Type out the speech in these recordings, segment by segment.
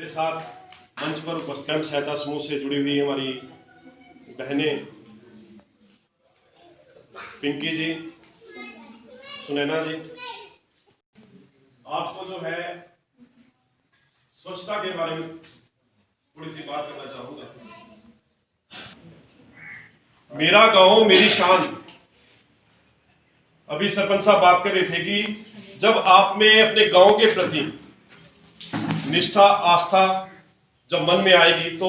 साथ मंच पर उपस्थित सहायता समूह से जुड़ी हुई हमारी बहनें पिंकी जी, सुनैना जी, आपको जो है स्वच्छता के बारे में थोड़ी सी बात करना चाहूंगा। मेरा गांव मेरी शान। अभी सरपंच साहब बात कर रहे थे कि जब आप में अपने गांव के प्रति निष्ठा, आस्था जब मन में आएगी तो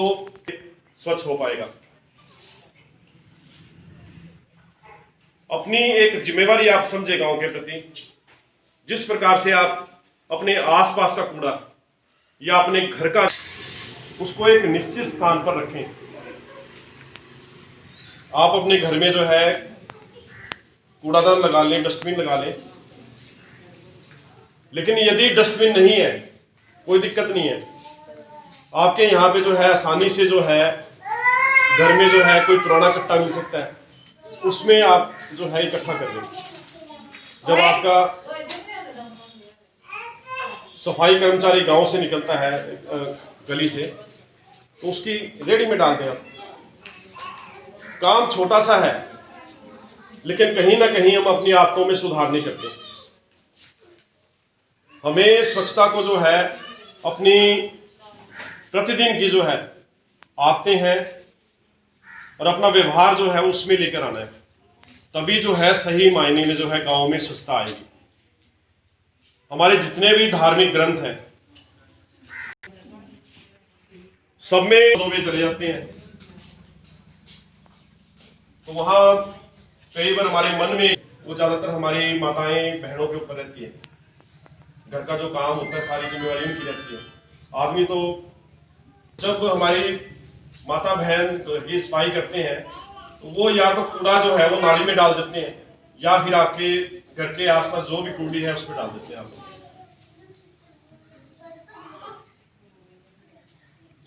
स्वच्छ हो पाएगा। अपनी एक जिम्मेवारी आप समझे गांव के प्रति। जिस प्रकार से आप अपने आसपास का कूड़ा या अपने घर का, उसको एक निश्चित स्थान पर रखें। आप अपने घर में जो है कूड़ादान लगा लें, डस्टबिन लगा लें, लेकिन यदि डस्टबिन नहीं है कोई दिक्कत नहीं है। आपके यहाँ पे जो है आसानी से जो है घर में जो है कोई पुराना कट्टा मिल सकता है, उसमें आप जो है इकट्ठा कर लें। जब आपका सफाई कर्मचारी गांव से निकलता है गली से, तो उसकी रेडी में डाल दें आप। काम छोटा सा है, लेकिन कहीं ना कहीं हम अपनी आदतों में सुधार नहीं करते। हमें स्वच्छता को जो है अपनी प्रतिदिन की जो है आदतें हैं और अपना व्यवहार जो है उसमें लेकर आना है, तभी जो है सही मायने में जो है गांव में स्वच्छता आएगी। हमारे जितने भी धार्मिक ग्रंथ हैं सब में चले जाते हैं, तो वहां कई बार हमारे मन में वो ज्यादातर हमारी माताएं बहनों के ऊपर रहती है। घर का जो काम होता है सारी जिम्मेवारी उनकी रहती है। आदमी तो जब हमारी माता बहन की सफाई करते हैं तो वो या तो कूड़ा जो है वो नाली में डाल देते हैं, या फिर आपके घर के आसपास जो भी कूड़ी है उस पर डाल देते हैं आप।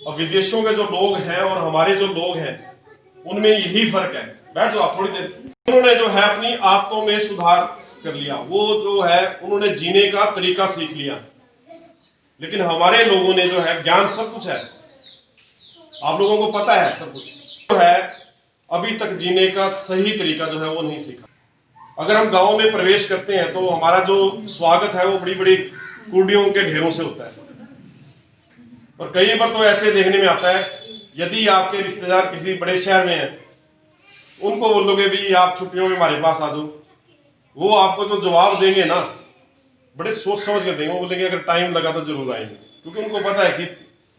अब विदेशों के जो लोग हैं और हमारे जो लोग हैं उनमें यही फर्क है। बैठ जाओ आप थोड़ी देर। उन्होंने जो है अपनी आदतों में सुधार कर लिया, वो जो है उन्होंने जीने का तरीका सीख लिया। लेकिन हमारे लोगों ने जो है, ज्ञान सब कुछ है, आप लोगों को पता है सब कुछ, जो है अभी तक जीने का सही तरीका जो है वो नहीं सीखा। अगर हम गांव में प्रवेश करते हैं तो हमारा जो स्वागत है वो बड़ी बड़ी कूड़ियों के ढेरों से होता है। और कई बार तो ऐसे देखने में आता है, यदि आपके रिश्तेदार किसी बड़े शहर में हैं, उनको बोलोगे भी आप छुट्टियों में हमारे पास आ जाओ, वो आपको जो जवाब देंगे ना बड़े सोच समझ कर देंगे। वो बोलेंगे अगर टाइम लगा तो जरूर आएंगे, क्योंकि उनको पता है कि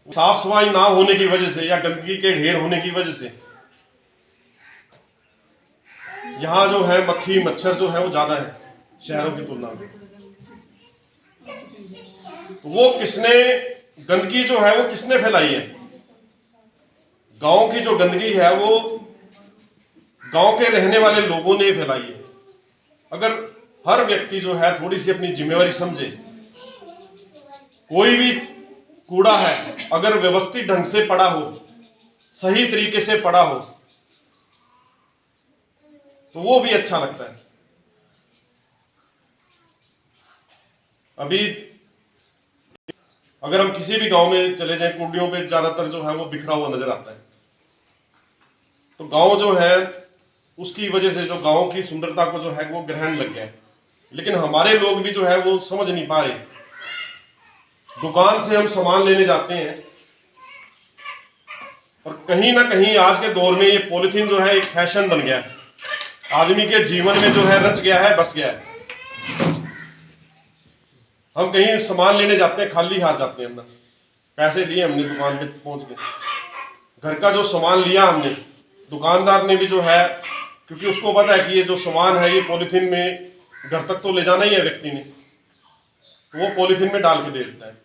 साफ सफाई ना होने की वजह से या गंदगी के ढेर होने की वजह से यहाँ जो है मक्खी मच्छर जो है वो ज्यादा है शहरों की तुलना में। वो किसने गंदगी जो है वो किसने फैलाई है? गांव की जो गंदगी है वो गांव के रहने वाले लोगों ने फैलाई है। अगर हर व्यक्ति जो है थोड़ी सी अपनी जिम्मेवारी समझे, कोई भी कूड़ा है अगर व्यवस्थित ढंग से पड़ा हो, सही तरीके से पड़ा हो, तो वो भी अच्छा लगता है। अभी अगर हम किसी भी गांव में चले जाएं, कूड़ियों पे ज्यादातर जो है वो बिखरा हुआ नजर आता है। तो गांव जो है उसकी वजह से जो गांव की सुंदरता को जो है वो ग्रहण लग गया है। लेकिन हमारे लोग भी जो है वो समझ नहीं पा रहे। दुकान से हम सामान लेने जाते हैं और कहीं ना कहीं आज के दौर में ये पॉलिथीन जो है एक फैशन बन गया है, आदमी के जीवन में जो है रच गया है, बस गया है। हम कहीं सामान लेने जाते हैं, खाली हाथ जाते हैं, अंदर पैसे लिए हमने दुकान पे पहुंच के, घर का जो सामान लिया हमने, दुकानदार ने भी जो है, क्योंकि उसको पता है कि ये जो सामान है ये पॉलिथीन में घर तक तो ले जाना ही है व्यक्ति ने, तो वो पॉलिथीन में डाल के दे देता है।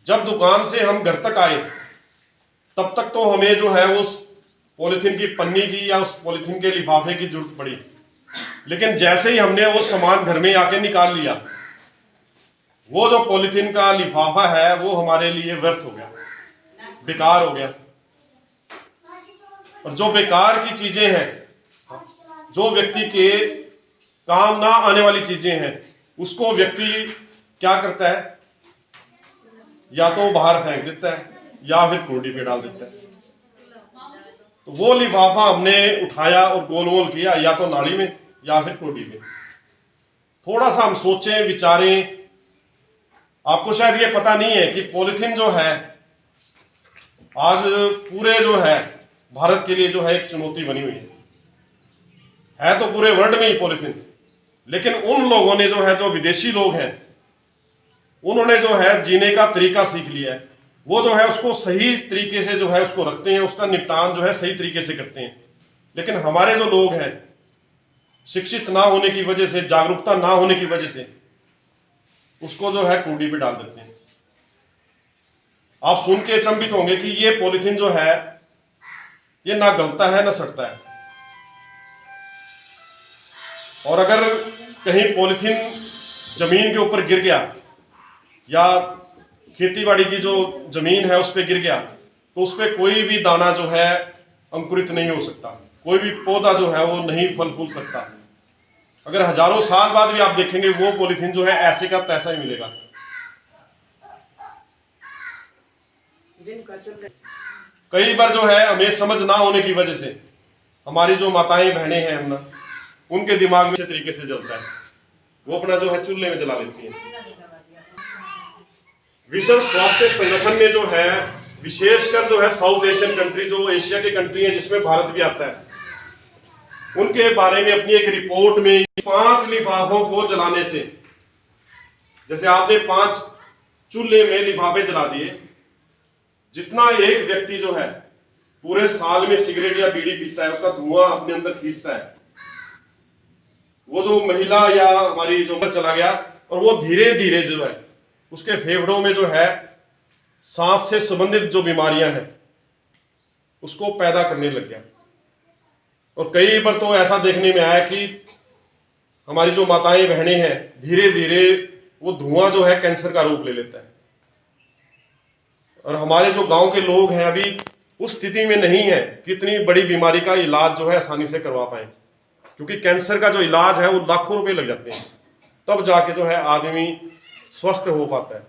जब दुकान से हम घर तक आए तब तक तो हमें जो है उस पॉलिथीन की पन्नी की या उस पॉलिथीन के लिफाफे की जरूरत पड़ी, लेकिन जैसे ही हमने वो सामान घर में आके निकाल लिया, वो जो पॉलिथीन का लिफाफा है वो हमारे लिए व्यर्थ हो गया, बेकार हो गया। और जो बेकार की चीजें हैं, जो व्यक्ति के काम ना आने वाली चीजें हैं, उसको व्यक्ति क्या करता है, या तो बाहर फेंक देता है या फिर कूड़ी पे डाल देता है। तो वो लिफाफा हमने उठाया और गोल गोल किया, या तो नाली में या फिर कूड़ी में। थोड़ा सा हम सोचें विचारें। आपको शायद ये पता नहीं है कि पॉलिथीन जो है आज पूरे जो है भारत के लिए जो है एक चुनौती बनी हुई है तो पूरे वर्ल्ड में ही पॉलिथीन। लेकिन उन लोगों ने जो है, जो विदेशी लोग हैं, उन्होंने जो है जीने का तरीका सीख लिया है। वो जो है उसको सही तरीके से जो है उसको रखते हैं, उसका निपटान जो है सही तरीके से करते हैं। लेकिन हमारे जो लोग हैं शिक्षित ना होने की वजह से, जागरूकता ना होने की वजह से उसको जो है कूड़ी पे डाल देते हैं। आप सुन के अचंभित होंगे कि ये पॉलिथीन जो है ये ना गलता है ना सड़ता है। और अगर कहीं पॉलिथीन जमीन के ऊपर गिर गया या खेतीबाड़ी की जो जमीन है उस पर गिर गया तो उस पर कोई भी दाना जो है अंकुरित नहीं हो सकता, कोई भी पौधा जो है वो नहीं फल फूल सकता। अगर हजारों साल बाद भी आप देखेंगे वो पॉलिथीन जो है ऐसे का तैसा ही मिलेगा। कई बार जो है हमें समझ ना होने की वजह से हमारी जो माताएं बहनें हैं हम ना, उनके दिमाग में अच्छे तरीके से जलता है, वो अपना जो है चूल्हे में जला लेती हैं। विश्व स्वास्थ्य संगठन ने जो है विशेषकर जो है साउथ एशियन कंट्री, जो एशिया की कंट्री है जिसमें भारत भी आता है, उनके बारे में अपनी एक रिपोर्ट में 5 लिफाफों को जलाने से, जैसे आपने 5 चूल्हे में लिफाफे जला दिए, जितना एक व्यक्ति जो है पूरे साल में सिगरेट या बीड़ी पीता है उसका धुआं अपने अंदर खींचता है, वो जो महिला या हमारी जो चला गया और वो धीरे धीरे जो है उसके फेफड़ों में जो है सांस से संबंधित जो बीमारियां हैं उसको पैदा करने लग गया। और कई बार तो ऐसा देखने में आया कि हमारी जो माताएं बहनें हैं धीरे धीरे वो धुआं जो है कैंसर का रूप ले लेता है। और हमारे जो गांव के लोग हैं अभी उस स्थिति में नहीं है कि इतनी बड़ी बीमारी का इलाज जो है आसानी से करवा पाए, क्योंकि कैंसर का जो इलाज है वो लाखों रुपए लग जाते हैं, तब जाके जो है आदमी स्वस्थ हो पाता है।